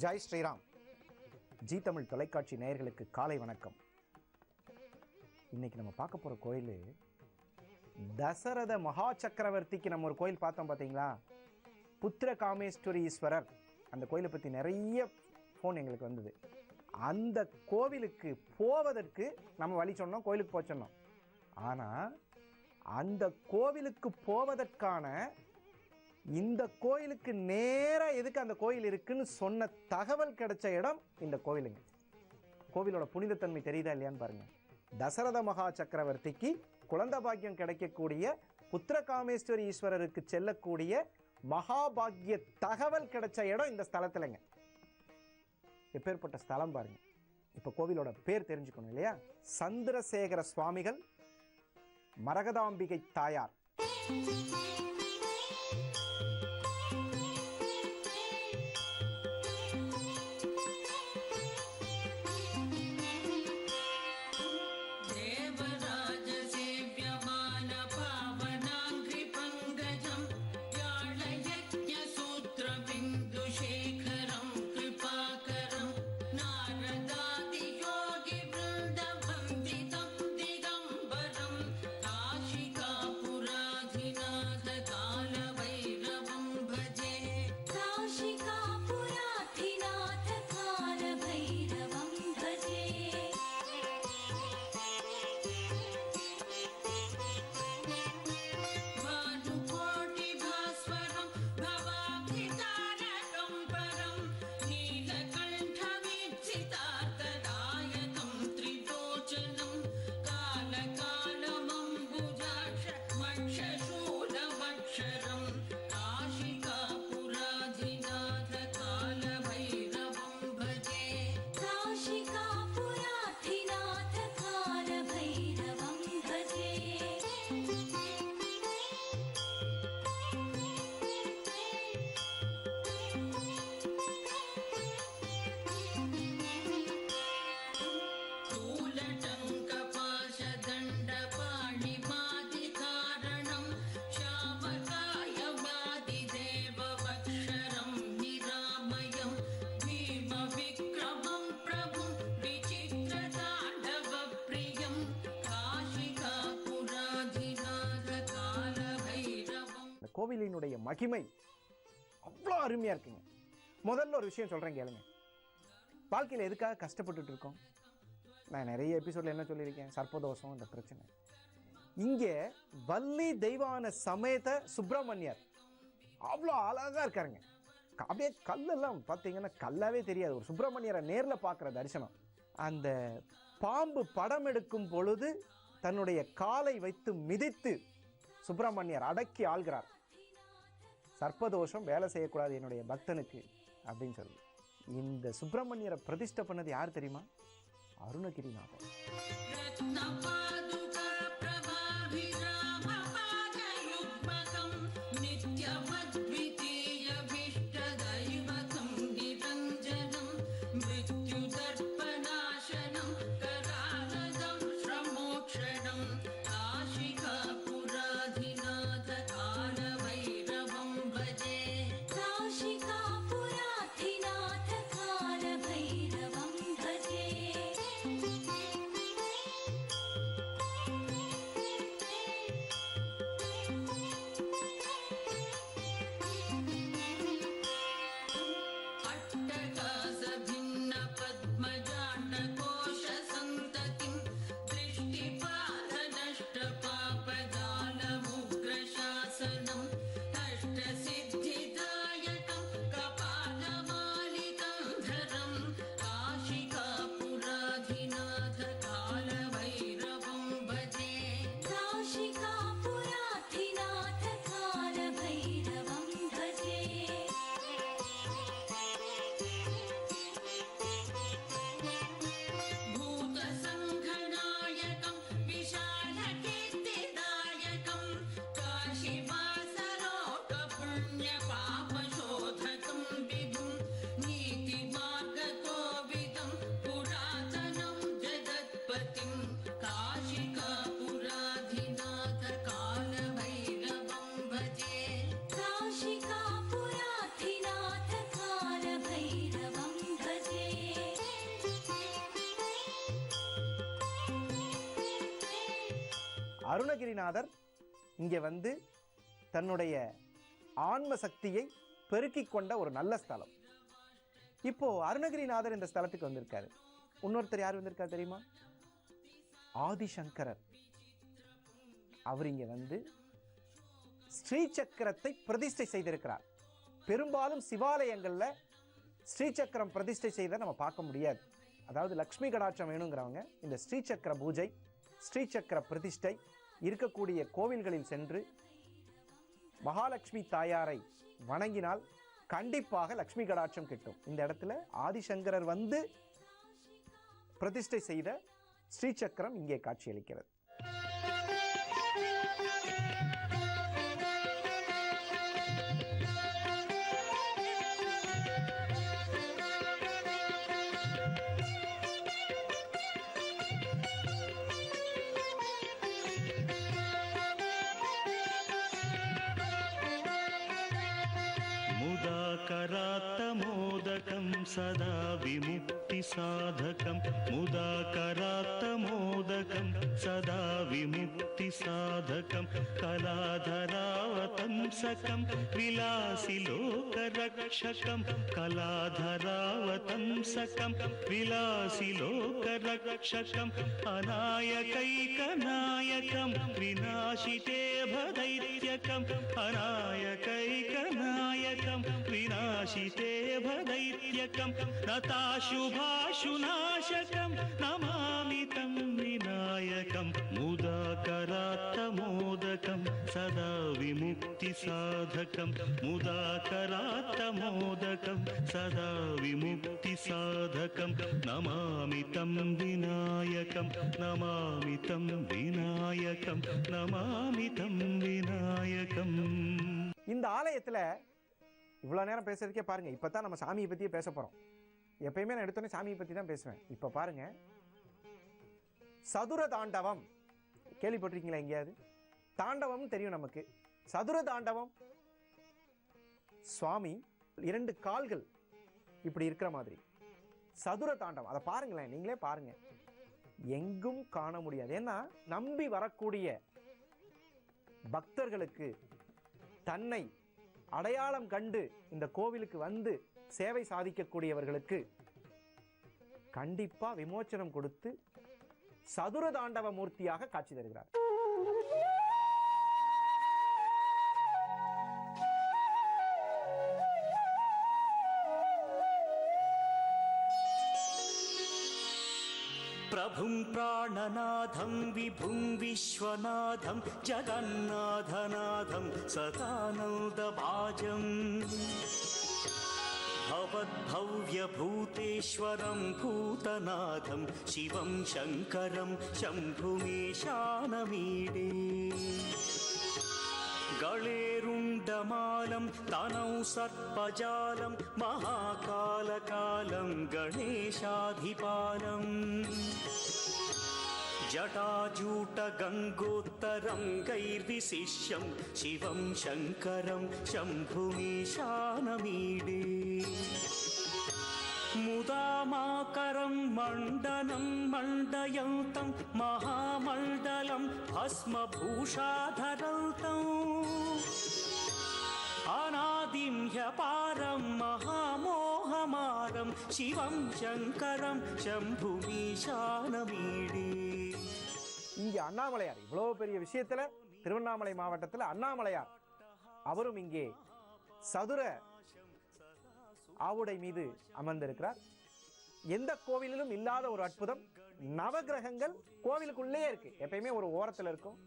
Jai Sriram. G Tamil தொலைக்காட்சி நேயர்களுக்கு காலை வணக்கம். இன்னைக்கு நம்ம பார்க்க போகிற கோயில் தசரத மகா சக்கரவர்த்திக்கு நம்ம ஒரு கோயில் பார்த்தோம் பார்த்தீங்களா, புத்திர காமேஸ்வரி ஈஸ்வரர். அந்த கோயிலை பற்றி நிறைய ஃபோன் எங்களுக்கு வந்தது. அந்த கோவிலுக்கு போவதற்கு நம்ம வழி சொன்னோம், கோயிலுக்கு போக சொன்னோம். ஆனால் அந்த கோவிலுக்கு போவதற்கான இந்த கோயிலுக்கு நேராக எதுக்கு அந்த கோயில் இருக்குன்னு சொன்ன தகவல் கிடைச்ச இடம் இந்த கோவிலுங்க. கோவிலோட புனிதத்தன்மை தெரியுதா இல்லையான்னு பாருங்க. தசரத மகா சக்கரவர்த்திக்கு குழந்தை பாக்கியம் கிடைக்கக்கூடிய புத்திர காமேஸ்வரி ஈஸ்வரருக்கு செல்லக்கூடிய மகாபாகிய தகவல் கிடைச்ச இடம் இந்த ஸ்தலத்துலங்க. எப்பேற்பட்ட ஸ்தலம் பாருங்க. இப்போ கோவிலோட பேர் தெரிஞ்சுக்கணும் இல்லையா? சந்திரசேகர சுவாமிகள் மரகதாம்பிகை தாயார். கோவிலினுடைய மகிமை அவ்வளோ அருமையாக இருக்குங்க. முதல்ல ஒரு விஷயம் சொல்கிறேன் கேளுங்க. வாழ்க்கையில் எதுக்காக கஷ்டப்பட்டுட்டு இருக்கோம்? நான் நிறைய எபிசோடில் என்ன சொல்லியிருக்கேன், சர்ப்பதோஷம் இந்த பிரச்சனை. இங்கே வள்ளி தெய்வான சமேத சுப்பிரமணியர் அவ்வளோ அழகாக இருக்காருங்க. அப்படியே கல்லெல்லாம் பார்த்தீங்கன்னா கல்லாவே தெரியாது. ஒரு சுப்பிரமணியரை நேரில் பார்க்குற தரிசனம். அந்த பாம்பு படம் எடுக்கும் பொழுது தன்னுடைய காலை வைத்து மிதித்து சுப்பிரமணியர் அடக்கி ஆள்கிறார். சர்ப்பதோஷம் வேலை செய்யக்கூடாது என்னுடைய பக்தனுக்கு அப்படின்னு சொல்லி இந்த சுப்பிரமணியரை பிரதிஷ்டை பண்ணது யார் தெரியுமா? அருணகிரிநாதர். அருணகிரிநாதர் இங்கே வந்து தன்னுடைய ஆன்ம சக்தியை பெருக்கிக் கொண்ட ஒரு நல்ல ஸ்தலம். இப்போ அருணகிரிநாதர் இந்த ஸ்தலத்துக்கு வந்திருக்காரு. இன்னொருத்தர் யார் வந்திருக்காரு தெரியுமா? ஆதிசங்கரர். அவர் இங்க வந்து ஸ்ரீசக்கரத்தை பிரதிஷ்டை செய்திருக்கிறார். பெரும்பாலும் சிவாலயங்கள்ல ஸ்ரீசக்கரம் பிரதிஷ்டை செய்த நம்ம பார்க்க முடியாது. அதாவது லக்ஷ்மி கடாட்சம் வேணுங்கிறவங்க இந்த ஸ்ரீசக்கர பூஜை, ஸ்ரீசக்கர பிரதிஷ்டை இருக்கக்கூடிய கோவில்களில் சென்று மகாலட்சுமி தாயாரை வணங்கினால் கண்டிப்பாக லக்ஷ்மி கடாட்சம் கிட்டும். இந்த இடத்துல ஆதிசங்கரர் வந்து பிரதிஷ்டை செய்த ஸ்ரீசக்கரம் இங்கே காட்சியளிக்கிறது. करात्तमोदकं सदा विमुक्तिसाधकं मुदाकरात्तमोदकं सदा विमुक्तिसाधकं कलाधरावतंसकं विलासिलोकरक्षकं कलाधरावतंसकं विलासिलोकरक्षकं अनायकैकनायकं विनाशिते भदैत्यकं अनायकैकनायकं विनाशिते भदैत्यकं नताशुभाशुनाशकं नमामि तं विनायकं मुदाकरात्तमोदकं सदा विमुक्तिसाधकं मुदाकरात्तमोदकं सदा विमुक्तिसाधकं नमामि तं विनायकं नमामि तं विनायकं नमामि तं विनायकं. இந்த ஆலயத்துல இவ்வளோ நேரம் பேசுறதுக்கே பாருங்க. இப்போ தான் நம்ம சாமியை பற்றியே பேச போகிறோம். எப்பயுமே நான் எடுத்தோன்னே சாமியை பற்றி தான் பேசுவேன். இப்போ பாருங்க, சதுர தாண்டவம் கேள்விப்பட்டிருக்கீங்களா? எங்கேயாவது தாண்டவம் தெரியும் நமக்கு. சதுர தாண்டவம், சுவாமி 2 கால்கள் இப்படி இருக்கிற மாதிரி சதுர தாண்டவம். அதை பாருங்களேன், நீங்களே பாருங்க. எங்கும் காண முடியாது. ஏன்னா நம்பி வரக்கூடிய பக்தர்களுக்கு தன்னை அடையாளம் கண்டு இந்த கோவிலுக்கு வந்து சேவை சாதிக்கக்கூடியவர்களுக்கு கண்டிப்பா விமோச்சனம் கொடுத்து சதுர தாண்டவ மூர்த்தியாக காட்சி தருகிறார். प्रभुं प्राणनाथं विभुं विश्वनाथं जगन्नाथनाथं सदानन्दभाजम् भवद्भव्यभूतेश्वरं भूतनाथं शिवं शङ्करं शम्भुमीशानमीडे गळेरुण्डमालं तनौ सर्पजालं महाकालकालं गणेशाधिपालम् जटाजूटगङ्गोत्तरं गैर्विशिष्यं शिवं शङ्करं शम्भुमीशानमीडे मुदामाकरं मण्डनं मण्डयन्तं महामण्डलं भस्मभूषाधरन्तम् अनादिं ह्यपारं महामोहमारं शिवं शङ्करं शम्भुमीशानमीडे. இங்கே அண்ணாமலையார் இவ்வளோ பெரிய விஷயத்துல திருவண்ணாமலை மாவட்டத்தில் அண்ணாமலையார் அவரும் இங்கே சதுர ஆவுடை மீது அமர்ந்திருக்கிறார். எந்த கோவிலிலும் இல்லாத ஒரு அற்புதம். நவகிரகங்கள் கோவிலுக்குள்ளே இருக்கு. எப்பயுமே ஒரு ஓரத்தில் இருக்கும்.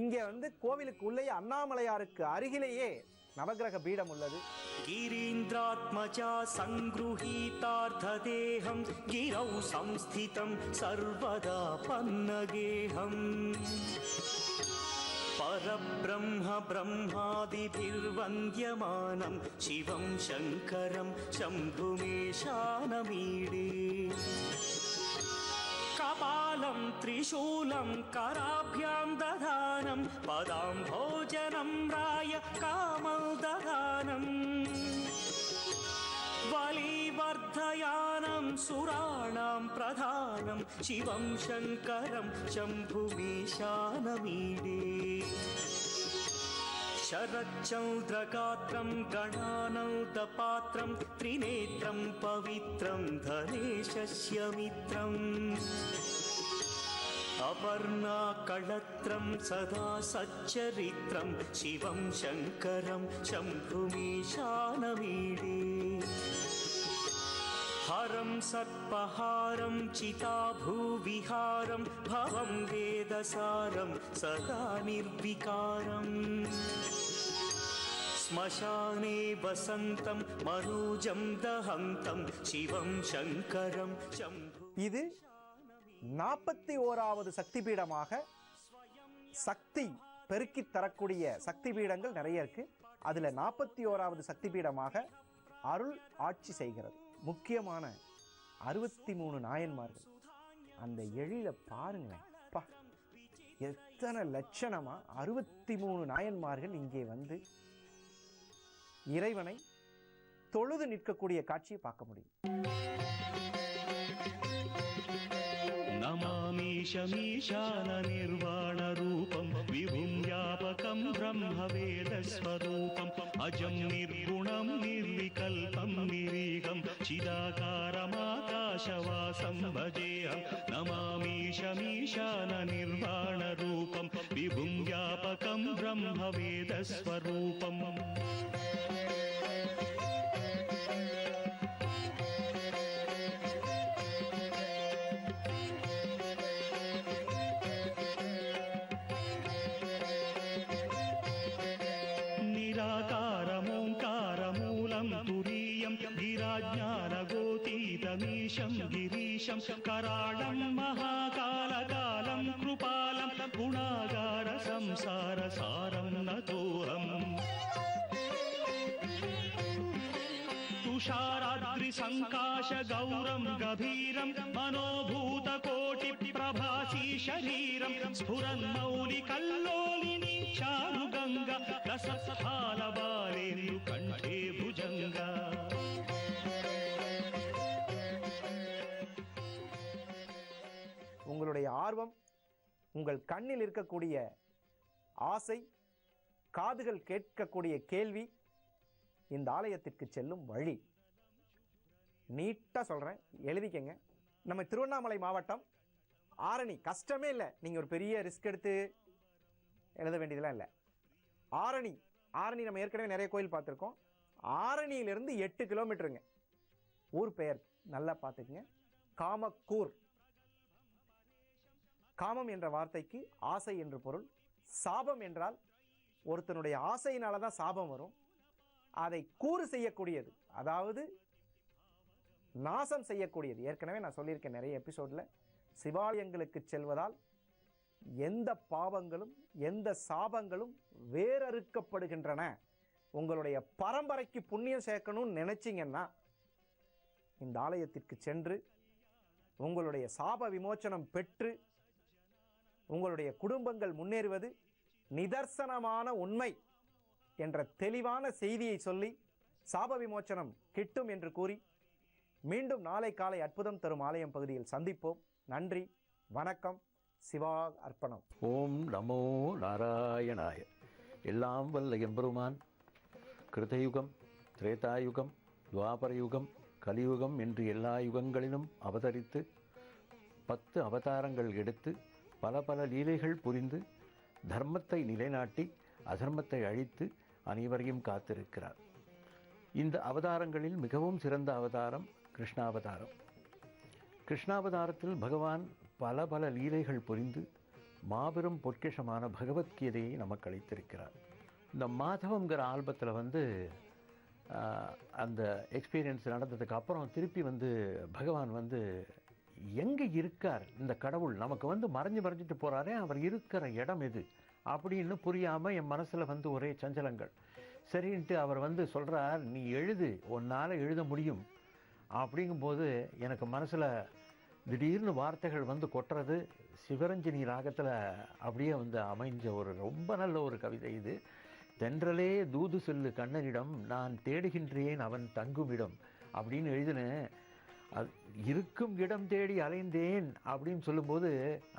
இங்கே வந்து கோவிலுக்குள்ளே அண்ணாமலையாருக்கு அருகிலேயே நவகிரக பீடம் உள்ளது. गिरीन्द्रात्मजा सङ्गृहीतार्थदेहं गिरौ संस्थितं सर्वदा पन्नगेहम् परब्रह्म ब्रह्मादिभिर्वन्द्यमानं शिवं शङ्करं शम्भुमीशानमीडे कपालं त्रिशूलं कराभ्यां दधानं पदाम्भोजनं राय कामोदधानं बलिवर्धयानं सुराणां प्रधानं दधानं शिवं शङ्करं शम्भुमीशानमीडे शरच्चन्द्रगात्रं गणानन्दपात्रं त्रिनेत्रं पवित्रं धनेशस्य मित्रम् अपर्णाकळत्रं सदा सच्चरित्रं शिवं शङ्करं शम्भुमीशानमीडे हरं सर्पहारं चिताभूविहारं भवं वेदसारं सदा निर्विकारम् श्मशाने वसन्तं मनोजं दहन्तं शिवं शङ्करं शम्भु இது 41வது சக்தி பீடமாக சக்தி பெருக்கி தரக்கூடிய சக்தி பீடங்கள் நிறைய இருக்கு. அதுல 41வது சக்தி பீடமாக அருள் ஆட்சி செய்கிறது. முக்கியமான 63 நாயன்மார்கள். அந்த எழில பாருங்களேன், பா எத்தனை லட்சணமா 63 நாயன்மார்கள் இங்கே வந்து இறைவனை தொழுது நிற்கக்கூடிய காட்சியை பார்க்க முடியும். नमामीशमीशाननिर्वाणरूपं विभुं व्यापकं ब्रह्मवेदस्वरूपम् अजं निर्गुणं निर्विकल्पं निरीहं चिदाकारमाकाशवासं भजेऽहं नमामीशमीशाननिर्वाणरूपं विभुं व्यापकं ब्रह्मवेदस्वरूपम् गिराज्ञानगोतीतमीशं गिरीशं कराळं महाकालकालं कृपालं गुणागार संसारसारं नतोऽहम् तुषाराद्रिसङ्काशगौरं गभीरं मनोभूतकोटिप्रभासी शरीरं स्फुरन्मौलिकल्लोलिनी चारुगङ्गा रसस्थालबालेन्दुकण्ठे भुजङ्गा உங்களுடைய ஆர்வம், உங்கள் கண்ணில் இருக்கக்கூடிய ஆசை, காதுகள் கேட்கக்கூடிய கேள்வி, இந்த ஆலயத்திற்கு செல்லும் வழி. நீட்டாக சொல்கிறேன், எழுதிக்கங்க. நம்ம திருவண்ணாமலை மாவட்டம் ஆரணி, கஷ்டமே இல்லை. நீங்கள் ஒரு பெரிய ரிஸ்க் எடுத்து எழுத வேண்டியதெல்லாம் இல்லை. ஆரணி நம்ம ஏற்கனவே நிறைய கோயில் பார்த்துருக்கோம். ஆரணியிலிருந்து 8 கிலோமீட்டருங்க. ஊர் பெயர் நல்லா பார்த்துக்குங்க, காமக்கூர். காமம் என்ற வார்த்தைக்கு ஆசை என்று பொருள். சாபம் என்றால் ஒருத்தனுடைய ஆசையினால தான் சாபம் வரும். அதை கூறு செய்யக்கூடியது, அதாவது நாசம் செய்யக்கூடியது. ஏற்கனவே நான் சொல்லியிருக்கேன் நிறைய எபிசோடில், சிவாலயங்களுக்கு செல்வதால் எந்த பாவங்களும் எந்த சாபங்களும் வேறறுக்கப்படுகின்றன. உங்களுடைய பரம்பரைக்கு புண்ணியம் சேர்க்கணும்னு நினைச்சிங்கன்னா இந்த ஆலயத்திற்கு சென்று உங்களுடைய சாப விமோச்சனம் பெற்று உங்களுடைய குடும்பங்கள் முன்னேறுவது நிதர்சனமான உண்மை என்ற தெளிவான செய்தியை சொல்லி சாப விமோச்சனம் கிட்டும் என்று கூறி மீண்டும் நாளை காலை அற்புதம் தரும் ஆலயம் பகுதியில் சந்திப்போம். நன்றி, வணக்கம். சிவா அர்ப்பணம். ஓம் நமோ நாராயணாய. எல்லாம் வல்ல எம்பெருமான் கிருதயுகம், திரேதாயுகம், துவாபரயுகம், கலியுகம் என்று எல்லா யுகங்களிலும் அவதரித்து 10 அவதாரங்கள் எடுத்து பல பல லீலைகள் புரிந்து தர்மத்தை நிலைநாட்டி அதர்மத்தை அழித்து அனைவரையும் காத்திருக்கிறார். இந்த அவதாரங்களில் மிகவும் சிறந்த அவதாரம் கிருஷ்ணாவதாரம். கிருஷ்ணாவதாரத்தில் பகவான் பல பல லீலைகள் புரிந்து மாபெரும் பொற்கிஷமான பகவத்கீதையை நமக்கு அளித்திருக்கிறார். இந்த மாதவங்கிற ஆல்பத்தில் அந்த எக்ஸ்பீரியன்ஸ் நடந்ததுக்கு அப்புறம் திருப்பி பகவான் எங்கே இருக்கார் இந்த கடவுள், நமக்கு மறைஞ்சிட்டு போகிறாரே, அவர் இருக்கிற இடம் எது அப்படின்னு புரியாமல் என் மனசில் ஒரே சஞ்சலங்கள். சரின்ட்டு அவர் சொல்கிறார், நீ எழுது, உன்னால் எழுத முடியும். அப்படிங்கும்போது எனக்கு மனசில் திடீர்னு வார்த்தைகள் கொட்டுறது. சிவரஞ்சனி ராகத்தில் அப்படியே அமைஞ்ச ஒரு ரொம்ப நல்ல ஒரு கவிதை இது. தென்றலே தூது செல்லு கண்ணனிடம், நான் தேடுகின்றேன் அவன் தங்குமிடம் அப்படின்னு எழுதினேன். அது இருக்கும் இடம் தேடி அலைந்தேன் அப்படின்னு சொல்லும்போது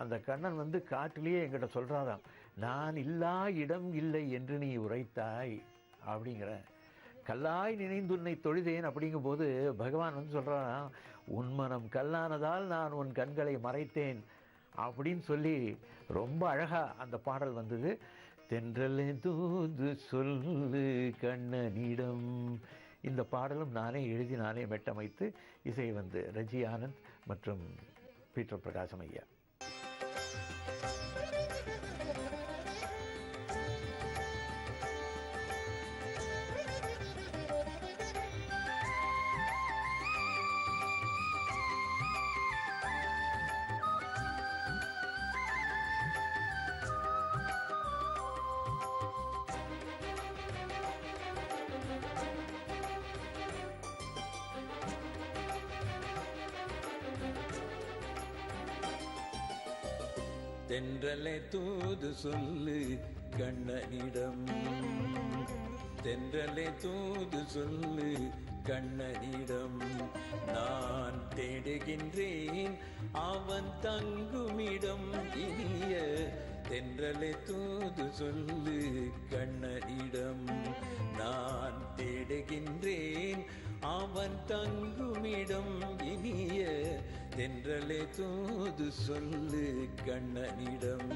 அந்த கண்ணன் வந்து காட்டிலேயே என்கிட்ட சொல்கிறாராம், நான் இல்லா இடம் இல்லை என்று நீ உரைத்தாய் அப்படிங்கிற. கல்லாய் நினைந்துன்னை தொழுதேன் அப்படிங்கும்போது பகவான் வந்து சொல்கிறாராம், உன் மனம் கல்லானதால் நான் உன் கண்களை மறைத்தேன் அப்படின்னு சொல்லி ரொம்ப அழகாக அந்த பாடல் வந்தது. தென்றலே தூது சொல்லு கண்ணனிடம். இந்த பாடலும் நானே எழுதி நானே மெட்டமைத்து இசை வந்து ரஜி ஆனந்த் மற்றும் பீட்டர் பிரகாசம் ஐயா. தென்றலே தூது சொல்லு கண்ணனிடம், தென்றலே தூது சொல்லு கண்ணனிடம், நான் தேடுகின்றேன் அவன் தங்குமிடம் இனிய. தென்றலே தூது சொல்லு கண்ணனிடம், நான் தேடுகின்றேன் அவன் தங்குமிடம் இனிய. தென்றலே தூது சொல்லு கண்ணனிடம்.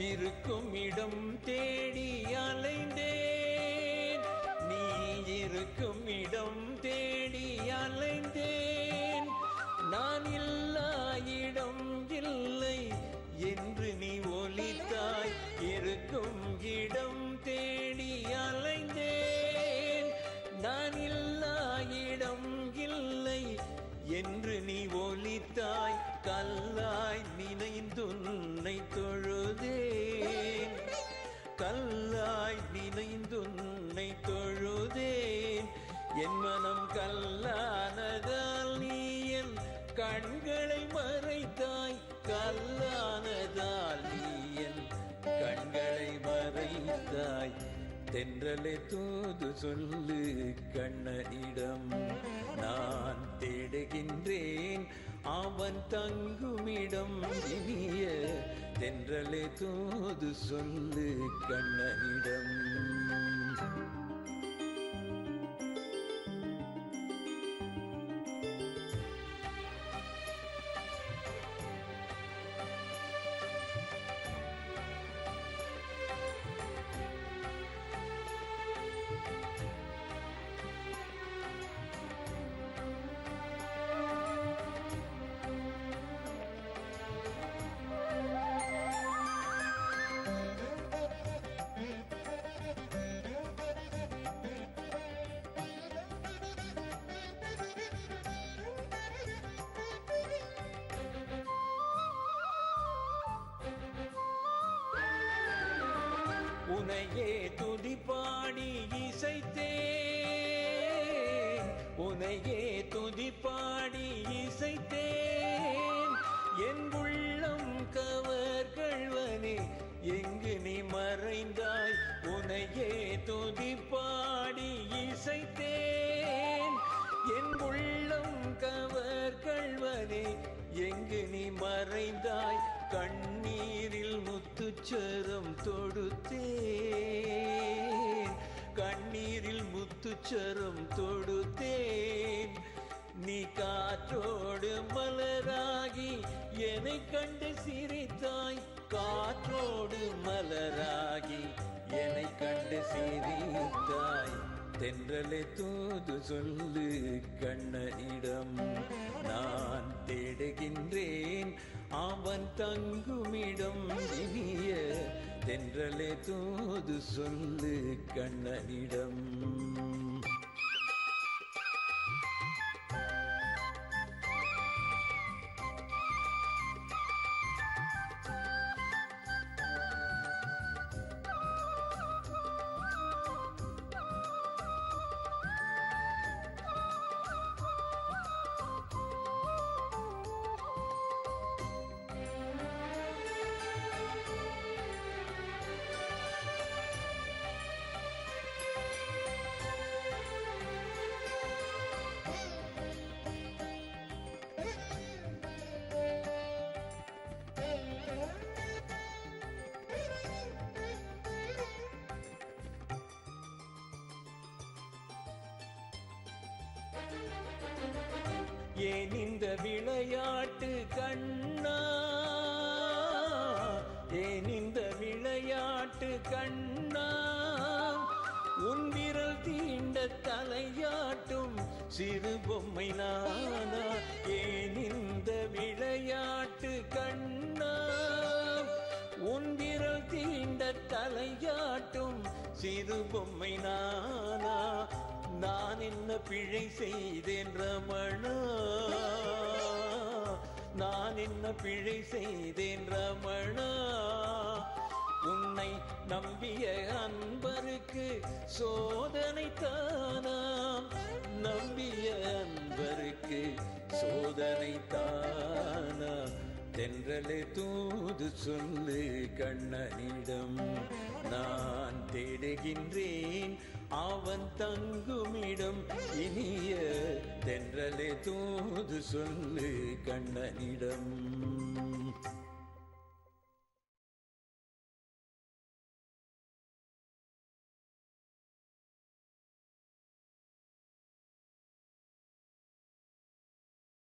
இருக்கும் இடம் தேடி அலைந்தேன், நீ இருக்கும் இடம் தேடி அலைந்தேன், நான் இல்லா இடம் இல்லை என்று நீ ஒலித்தாய். இருக்கும் இடம் தேடி அலைந்தேன், நான் இல்லா இடம் இல்லை என்று நீ ஒலித்தாய். கல்லாய் நினைந்துன்னை தொழுதேன், கல்லாய் நினைந்துன்னை தொழுதேன், என் மனம் கல்லானதால் நீ என் கண்களை மறைத்தாய். கல்லானதால் நீ என் கண்களை மறைத்தாய். தென்றலே தூது சொல்லு கண்ணனிடம், நான் தேடுகின்றேன் அவன் தங்குமிடம் இனிய. தென்றலே தூது சொல்லு கண்ணனிடம். உனையே துதிப்பாடி இசைத்தேன், உனையே துதிப்பாடி இசைத்தேன், என் உள்ளம் கவர்கள்வனே எங்கு நீ மறைந்தாய். உனையே துதிப்பாடி இசைத்தேன், என் உள்ளம் கவர்கள்வனே எங்கு நீ மறைந்தாய். கண்ணீரில் முத்துச்சரம் தொடுத்தேன், கண்ணீரில் முத்துச்சரம் தொடுத்தேன், நீ காற்றோடு மலராகி என்னை கண்டு சிரித்தாய். காற்றோடு மலராகி என்னை கண்டு சிரித்தாய். தென்றலே தூது சொல்லு கண்ணனிடம். நான் தேடுகின்றேன் அவன் தங்குமிடம். இனிய தென்றலே தூது சொல்லு கண்ணனிடம். ஏன் இந்த விளையாட்டு கண்ணா, ஏன் இந்த விளையாட்டு கண்ணா, உன் விரல் தீண்ட தலையாட்டும் சிறு பொம்மை நானா. ஏன் இந்த விளையாட்டு கண்ணா, உன் விரல் தீண்ட தலையாட்டும் சிறு பொம்மை நானா. நான் என்ன பிழை செய்தேன் ரமணா, நான் என்ன பிழை செய்தேன் ரமணா. உன்னை நம்பிய அன்பருக்கு சோதனை தானாம், நம்பிய அன்பருக்கு சோதனை தானா. தென்றலே தூது சொல்லு கண்ணனிடம். நான் தேடுகின்றேன் அவன் தங்குமிடம். இனிய தென்றலே தூது சொல்லு கண்ணனிடம்.